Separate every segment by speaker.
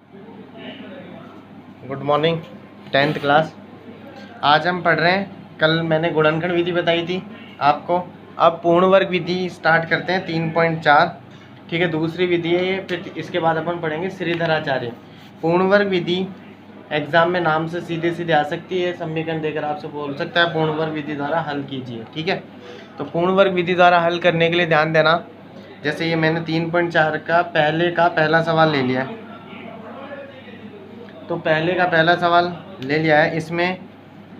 Speaker 1: Good morning 10th class. आज हम पढ़ रहे हैं, कल मैंने गुणनखंड विधि बताई थी आपको। अब पूर्ण वर्ग विधि स्टार्ट करते हैं 3.4। ठीक है, दूसरी विधि है ये। फिर इसके बाद अपन पढ़ेंगे श्रीधराचार्य। पूर्ण वर्ग विधि एग्जाम में नाम से सीधे सीधे आ सकती है, समीकरण देकर आपसे बोल सकता है पूर्ण वर्ग विधि द्वारा हल कीजिए। ठीक है, तो पूर्ण वर्ग विधि द्वारा हल करने के लिए ध्यान देना, जैसे ये मैंने 3.4 का पहला सवाल ले लिया है। तो पहले का पहला सवाल ले लिया है। इसमें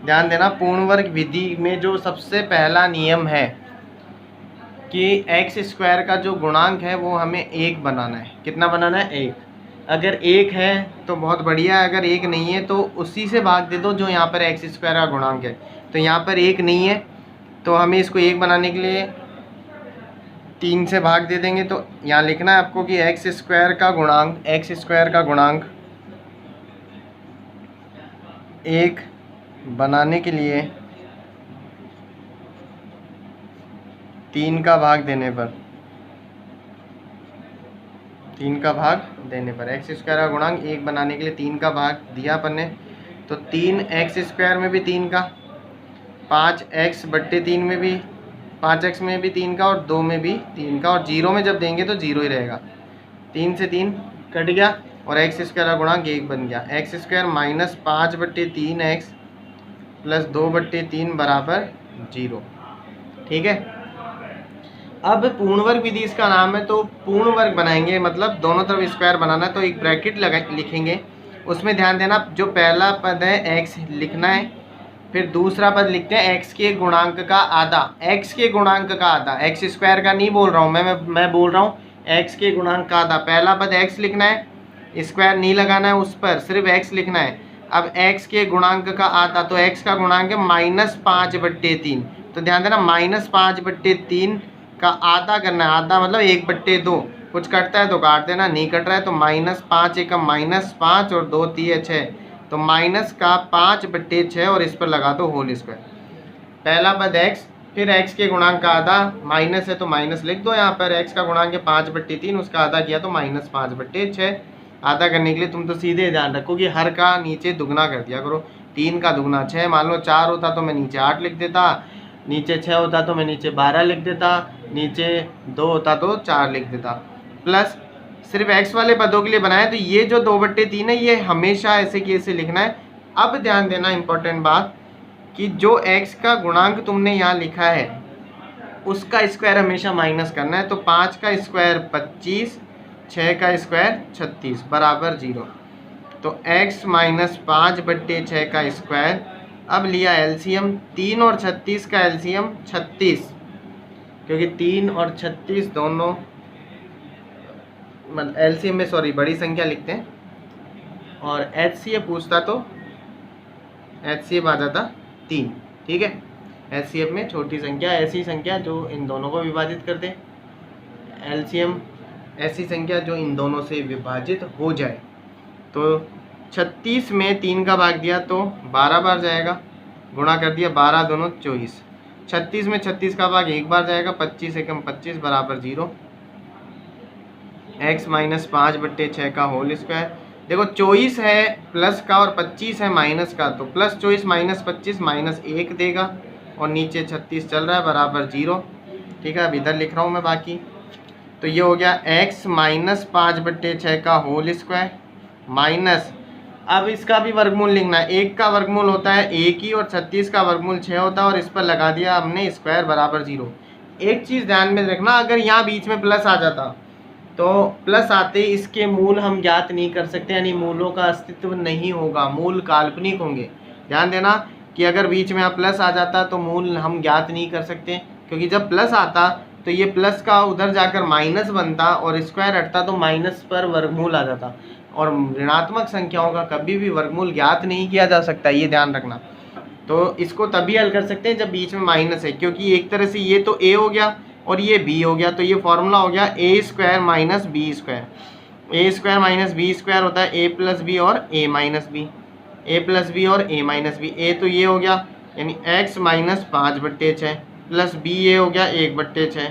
Speaker 1: ध्यान देना, पूर्ण वर्ग विधि में जो सबसे पहला नियम है कि एक्स स्क्वायर का जो गुणांक है वो हमें 1 बनाना है। कितना बनाना है? 1। अगर 1 है तो बहुत बढ़िया है, अगर 1 नहीं है तो उसी से भाग दे दो जो यहाँ पर एक्स स्क्वायर का गुणांक है। तो यहाँ पर 1 नहीं है तो हमें इसको 1 बनाने के लिए 3 से भाग दे देंगे। तो यहाँ लिखना है आपको कि एक्स स्क्वायर का गुणांक 1 बनाने के लिए 3 का भाग देने पर एक्स स्क्वायर का गुणांक 1 बनाने के लिए 3 का भाग दिया अपन ने। तो 3x स्क्वायर में भी 3 का, 5x/3 में भी 5x में भी 3 का और 2 में भी 3 का, और 0 में जब देंगे तो 0 ही रहेगा। 3 से 3 कट गया और एक्स स्क्वायर का गुणांक 1 बन गया। X square minus 5/3x plus 2/3 बराबर 0। ठीक है, अब पूर्ण वर्ग विधि इसका नाम है, तो पूर्ण वर्ग बनाएंगे मतलब दोनों तरफ स्क्वायर बनाना है। तो एक ब्रैकेट लिखेंगे, उसमें ध्यान देना जो पहला पद है x लिखना है, फिर दूसरा पद लिखते हैं x के गुणांक का आधा। x के गुणांक का आधा, एक्स स्क्वायर का नहीं बोल रहा हूँ मैं बोल रहा हूँ x के गुणांक का आधा। पहला पद x लिखना है, स्क्वायर नहीं लगाना है उस पर, सिर्फ x लिखना है। अब x के गुणांक का आधा, तो x का गुणांक है -5/3। तो ध्यान देना -5/3 का आधा करना है। आधा मतलब 1/2। कुछ कटता है तो काट देना, नहीं कट रहा है तो -5 एकम -5 और 2 3 6, तो माइनस का 5/6 और इस पर लगा दो होल स्क्वायर। पहला पद x, फिर x के गुणांक का आधा, माइनस है तो माइनस लिख दो यहाँ पर। x का गुणांक है 5/3, उसका आधा किया तो -5/6। आधा करने के लिए तुम तो सीधे ध्यान रखो कि हर का नीचे दुगना कर दिया करो। 3 का दुगना 6, मान लो 4 होता तो मैं नीचे 8 लिख देता, नीचे 6 होता तो मैं नीचे 12 लिख देता, नीचे 2 होता तो 4 लिख देता। प्लस सिर्फ x वाले पदों के लिए बनाया, तो ये जो 2/3 है ये हमेशा ऐसे की ऐसे लिखना है। अब ध्यान देना इंपॉर्टेंट बात कि जो x का गुणांक तुमने यहाँ लिखा है उसका स्क्वायर हमेशा माइनस करना है। तो 5 का स्क्वायर 25, 6 का स्क्वायर 36 बराबर 0। तो x - 5/6 का स्क्वायर। अब लिया एलसीएम, 3 और 36 का एलसीएम 36, क्योंकि 3 और 36 दोनों एलसीएम में बड़ी संख्या लिखते हैं, और एचसीएफ पूछता तो एचसीएफ आ जाता 3। ठीक है, एचसीएफ में छोटी संख्या ऐसी संख्या जो इन दोनों को विभाजित कर दे, एलसीएम ऐसी संख्या जो इन दोनों से विभाजित हो जाए। तो 36 में 3 का भाग दिया तो 12 बार जाएगा, गुणा कर दिया 12 दोनों 24। 36 में 36 का भाग 1 बार जाएगा, 25 एकम 25 बराबर 0। x - 5/6 का होल स्क्वायर। देखो 24 है प्लस का और 25 है माइनस का, तो +24 - 25 -1 देगा, और नीचे 36 चल रहा है बराबर 0। ठीक है, अब इधर लिख रहा हूँ मैं बाकी। तो ये हो गया x - 5/6 का होल स्क्वायर माइनस, अब इसका भी वर्गमूल लिखना है। 1 का वर्गमूल होता है 1 ही, और 36 का वर्गमूल 6 होता है, और इस पर लगा दिया हमने स्क्वायर बराबर 0। एक चीज़ ध्यान में रखना, अगर यहाँ बीच में प्लस आ जाता तो प्लस आते इसके मूल हम ज्ञात नहीं कर सकते, यानी मूलों का अस्तित्व नहीं होगा, मूल काल्पनिक होंगे। ध्यान देना कि अगर बीच में यहाँ प्लस आ जाता तो मूल हम ज्ञात नहीं कर सकते, क्योंकि जब प्लस आता तो ये प्लस का उधर जाकर माइनस बनता, और स्क्वायर हटता तो माइनस पर वर्गमूल आ जाता, और ऋणात्मक संख्याओं का कभी भी वर्गमूल ज्ञात नहीं किया जा सकता, ये ध्यान रखना। तो इसको तभी हल कर सकते हैं जब बीच में माइनस है, क्योंकि एक तरह से ये तो a हो गया और ये b हो गया, तो ये फॉर्मूला हो गया a² - b²। a² - b² होता है a + b और a - b, a + b और a - b। a तो ये हो गया यानी x - 5/6 प्लस b ये हो गया 1/6,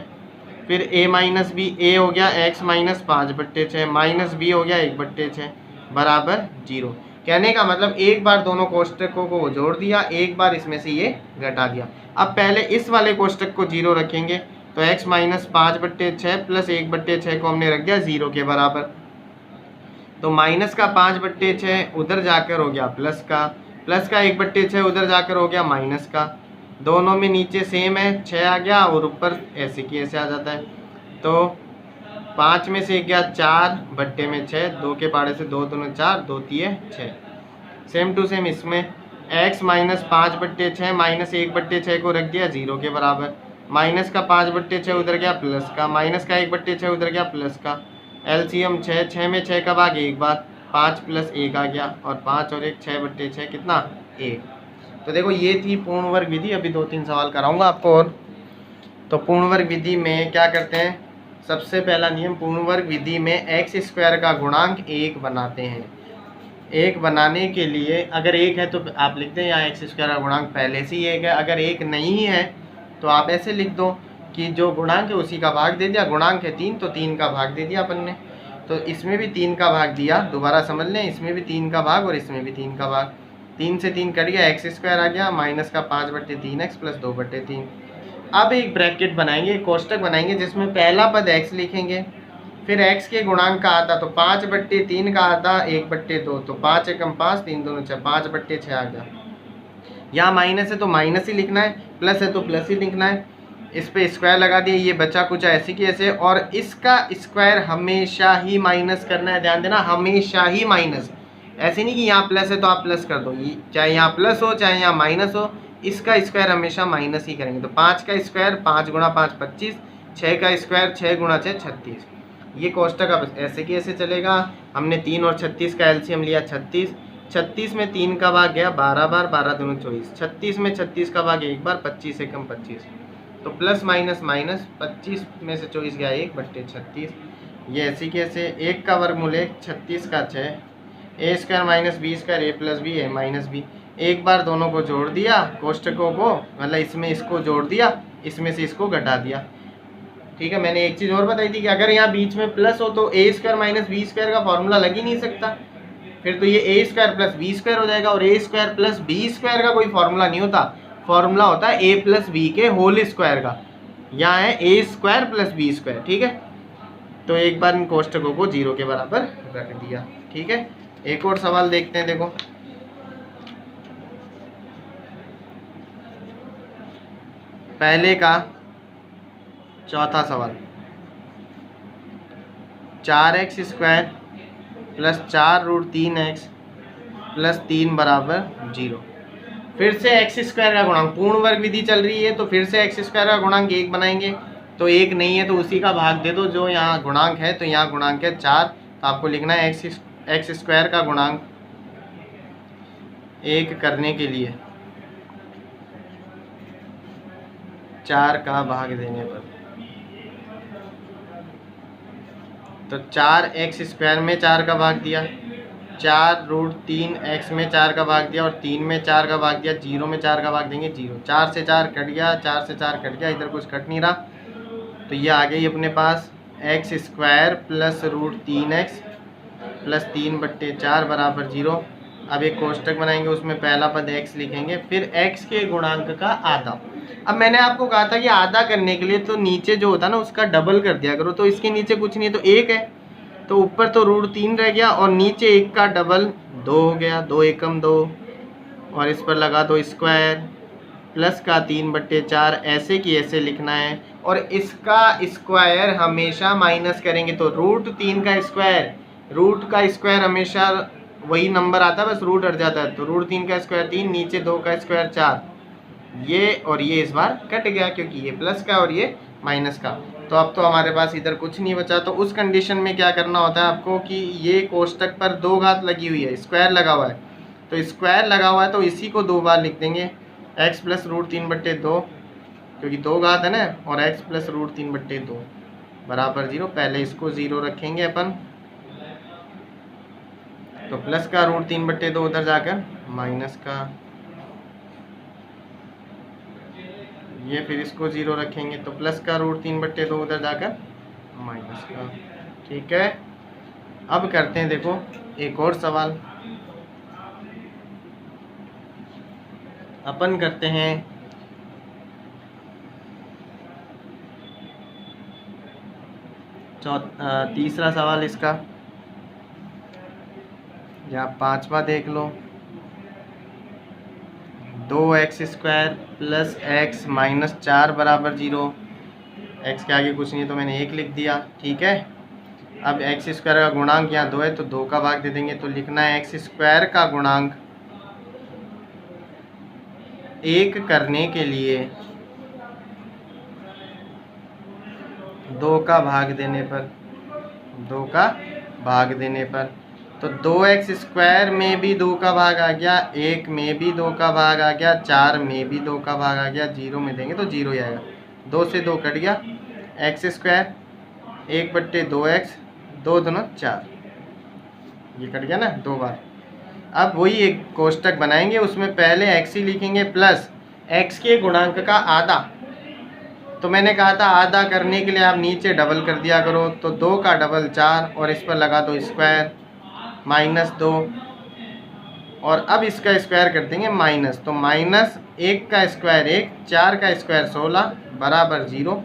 Speaker 1: फिर a - b, a हो गया x - 5/6 माइनस b हो गया 1/6, बराबर 0। कहने का मतलब एक बार दोनों कोष्टकों को जोड़ दिया, एक बार इसमें से ये घटा दिया। अब पहले इस वाले कोष्टक को 0 रखेंगे तो x माइनस 5/6 प्लस 1/6 को हमने रख दिया 0 के बराबर। तो माइनस का 5/6 उधर जाकर हो गया प्लस का 1/6 उधर जाकर हो गया माइनस का। दोनों में नीचे सेम है, 6 आ गया और ऊपर ऐसे की ऐसे आ जाता है। तो 5 में से गया 4 बट्टे में 6, 2 के पाड़े से 2 दूनी 4, 2 तिये 6। सेम टू सेम इसमें x माइनस 5/6 माइनस 1/6 को रख दिया 0 के बराबर। माइनस का 5/6 उधर गया प्लस का, माइनस का 1/6 उधर गया प्लस का। एलसीएम 6, 6 में 6 का भाग एक बार, 5 प्लस 1 आ गया और 5 और 1 6/6 कितना 1। तो देखो ये थी पूर्ण वर्ग विधि। अभी 2-3 सवाल कराऊंगा आपको और। तो पूर्ण वर्ग विधि में क्या करते हैं, सबसे पहला नियम पूर्ण वर्ग विधि में एक्स स्क्वायर का गुणांक 1 बनाते हैं। 1 बनाने के लिए अगर 1 है तो आप लिखते हैं यहाँ एक्स स्क्वायर का गुणांक पहले से ही 1 है। अगर 1 नहीं है तो आप ऐसे लिख दो कि जो गुणांक है उसी का भाग दे दिया। गुणांक है 3 तो 3 का भाग दे दिया अपन ने। तो इसमें भी 3 का भाग दिया, दोबारा समझ लें, इसमें भी 3 का भाग और इसमें भी 3 का भाग। 3 से 3 कट गया, एक्स स्क्वायर आ गया माइनस का 5/3x प्लस 2/3। अब एक ब्रैकेट बनाएंगे, एक कोष्टक बनाएंगे जिसमें पहला पद x लिखेंगे, फिर x के गुणांक का आधा, तो 5/3 का आधा 1/2, तो 5 एकम 5, 3 दूनी 6, 5/6 आ गया। यहाँ माइनस है तो माइनस ही लिखना है, प्लस है तो प्लस ही लिखना है। इस पे स्क्वायर लगा दिए, ये बचा कुछ ऐसे की ऐसे, और इसका स्क्वायर हमेशा ही माइनस करना है। ध्यान देना, हमेशा ही माइनस। ऐसे नहीं कि यहाँ प्लस है तो आप प्लस कर दो, चाहे यहाँ प्लस हो चाहे यहाँ माइनस हो, इसका स्क्वायर हमेशा माइनस ही करेंगे। तो 5 का स्क्वायर 5 गुणा 5 25, 6 का स्क्वायर 6 गुणा 6 36। ये कोष्टक अब ऐसे की ऐसे चलेगा। हमने 3 और 36 का एलसीएम लिया 36। 36 में 3 का भाग गया 12 बार, 12 दूनी 24। 36 में 36 का भाग एक बार, 25 एकम 25। तो प्लस माइनस माइनस, 25 में से 24 गया 1/36। ये ऐसे की ऐसे। 1 का वर्गमूल 1, 36 का 6, ए स्क्वायर माइनस बी स्क्वायर, ए प्लस बी ए माइनस बी। एक बार दोनों को जोड़ दिया कोष्टकों को, मतलब इसमें इसको जोड़ दिया, इसमें से इसको घटा दिया। ठीक है, मैंने एक चीज़ और बताई थी कि अगर यहाँ बीच में प्लस हो तो ए स्क्वायर माइनस बी स्क्वायर का फॉर्मूला लग ही नहीं सकता। फिर तो ये ए स्क्वायर प्लस बी स्क्वायर हो जाएगा, और ए स्क्वायर प्लस बी स्क्वायर का कोई फॉर्मूला नहीं होता। फॉर्मूला होता है ए प्लस बी के होल स्क्वायर का। यहाँ है ए स्क्वायर प्लस बी स्क्वायर। ठीक है, तो एक बार इन कोष्टकों को 0 के बराबर रख दिया। ठीक है, एक और सवाल देखते हैं। देखो, पहले का चौथा सवाल, 4x square plus 4√3x plus 3 बराबर 0। फिर से एक्स स्क्वायर का गुणांक, पूर्ण वर्ग विधि चल रही है तो फिर से एक्स स्क्वायर का गुणांक 1 बनाएंगे। तो 1 नहीं है तो उसी का भाग दे दो जो यहाँ गुणांक है। तो यहाँ गुणांक है 4, तो आपको लिखना है एक्स स्क्वायर का गुणांक 1 करने के लिए 4 का भाग देने पर, तो 4x स्क्वायर में 4 का भाग दिया, 4√3x में 4 का भाग दिया, और 3 में 4 का भाग दिया, 0 में 4 का भाग देंगे 0। 4 से 4 कट गया, 4 से 4 कट गया, इधर कुछ कट नहीं रहा। तो ये आ गई अपने पास x square plus √3x plus 3/4 बराबर 0। अब एक कोष्टक बनाएंगे, उसमें पहला पद x लिखेंगे, फिर x के गुणांक का आधा। अब मैंने आपको कहा था कि आधा करने के लिए तो नीचे जो होता है ना उसका डबल कर दिया करो। तो इसके नीचे कुछ नहीं है तो 1 है, तो ऊपर तो √3 रह गया और नीचे 1 का डबल 2 हो गया, 2 एकम 2, और इस पर लगा दो स्क्वायर, प्लस का 3/4, ऐसे की ऐसे लिखना है। और इसका स्क्वायर हमेशा माइनस करेंगे, तो √3 का स्क्वायर, रूट का स्क्वायर हमेशा वही नंबर आता है, बस रूट हट जाता है। तो √3 का स्क्वायर 3, नीचे 2 का स्क्वायर 4, ये और ये इस बार कट गया क्योंकि ये प्लस का और ये माइनस का। तो अब तो हमारे पास इधर कुछ नहीं बचा। तो उस कंडीशन में क्या करना होता है आपको कि ये कोष्टक पर 2 घात लगी हुई है, स्क्वायर लगा हुआ है, तो स्क्वायर लगा हुआ है तो इसी को 2 बार लिख देंगे, x प्लस √3/2, क्योंकि 2 घात है ना, और x प्लस √3/2 बराबर 0। पहले इसको 0 रखेंगे अपन, तो प्लस का √3/2 उधर जाकर माइनस का, ये फिर इसको 0 रखेंगे तो प्लस का √3/2 उधर जाकर माइनस का। ठीक है, अब करते हैं देखो एक और सवाल, अपन करते हैं तीसरा सवाल इसका, या पांचवा देख लो। 2x² प्लस x माइनस 4 बराबर 0। x के आगे कुछ नहीं है तो मैंने 1 लिख दिया, ठीक है। अब x² का गुणांक यहाँ 2 है तो 2 का भाग दे देंगे, तो लिखना है x² का गुणांक 1 करने के लिए 2 का भाग देने पर, 2 का भाग देने पर, तो 2x² में भी 2 का भाग आ गया, 1 में भी 2 का भाग आ गया, 4 में भी 2 का भाग आ गया, 0 में देंगे तो 0 ही आएगा। 2 से 2 कट गया, x² 1/2x, 2 दूना 4, ये कट गया ना 2 बार। अब वही एक कोष्टक बनाएंगे, उसमें पहले x ही लिखेंगे प्लस x के गुणांक का आधा। तो मैंने कहा था आधा करने के लिए आप नीचे डबल कर दिया करो, तो 2 का डबल 4 और इस पर लगा दो स्क्वायर माइनस 2, और अब इसका स्क्वायर कर देंगे माइनस, तो माइनस 1 का स्क्वायर 1, 4 का स्क्वायर 16 बराबर 0।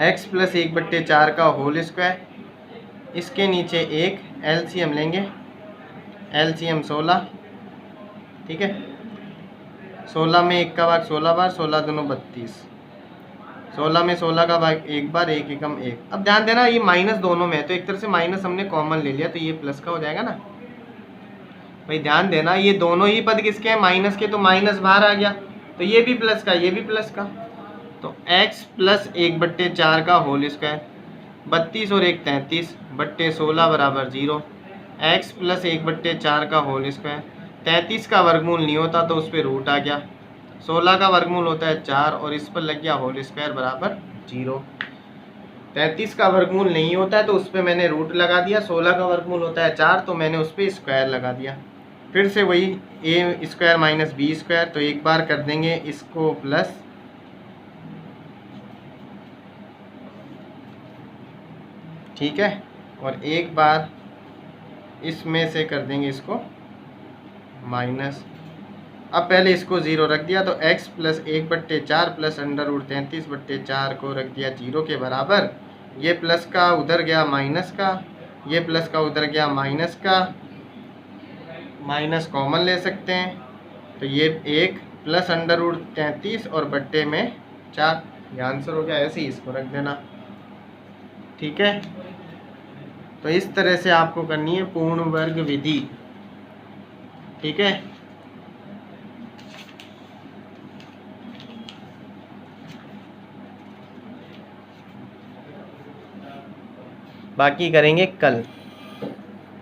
Speaker 1: x प्लस 1/4 का होल स्क्वायर, इसके नीचे 1, एलसीएम लेंगे, एलसीएम 16, ठीक है। 16 में 1 का भाग 16 बार, 16 दूनो 32, 16 में 16 का भाग 1 बार, 1 एकम 1। अब ध्यान देना ये माइनस दोनों में है, तो एक तरह से माइनस हमने कॉमन ले लिया, तो ये प्लस का हो जाएगा ना भाई। ध्यान देना ये दोनों ही पद किसके हैं, माइनस के, तो माइनस बाहर आ गया, तो ये भी प्लस का, ये भी प्लस का, तो x प्लस 1/4 का होल स्क्वायर, 32 और 1 33 बट्टे 16 बराबर 0। x प्लस 1/4 का होल स्क्वायर, 33 का वर्गमूल नहीं होता तो उस पर रूट आ गया, 16 का वर्गमूल होता है 4 और इस पर लग गया होल स्क्वायर बराबर 0। 33 का वर्गमूल नहीं होता है तो उस पर मैंने रूट लगा दिया, 16 का वर्गमूल होता है 4 तो मैंने उस पर स्क्वायर लगा दिया। फिर से वही a² माइनस b², तो एक बार कर देंगे इसको प्लस, ठीक है, और एक बार इसमें से कर देंगे इसको माइनस। अब पहले इसको 0 रख दिया, तो x प्लस 1/4 प्लस √33/4 को रख दिया 0 के बराबर। ये प्लस का उधर गया माइनस का, ये प्लस का उधर गया माइनस का, माइनस कॉमन ले सकते हैं, तो ये 1 प्लस √33 और बट्टे में 4, ये आंसर हो गया। ऐसे ही इसको रख देना, ठीक है। तो इस तरह से आपको करनी है पूर्ण वर्ग विधि, ठीक है। बाकी करेंगे कल।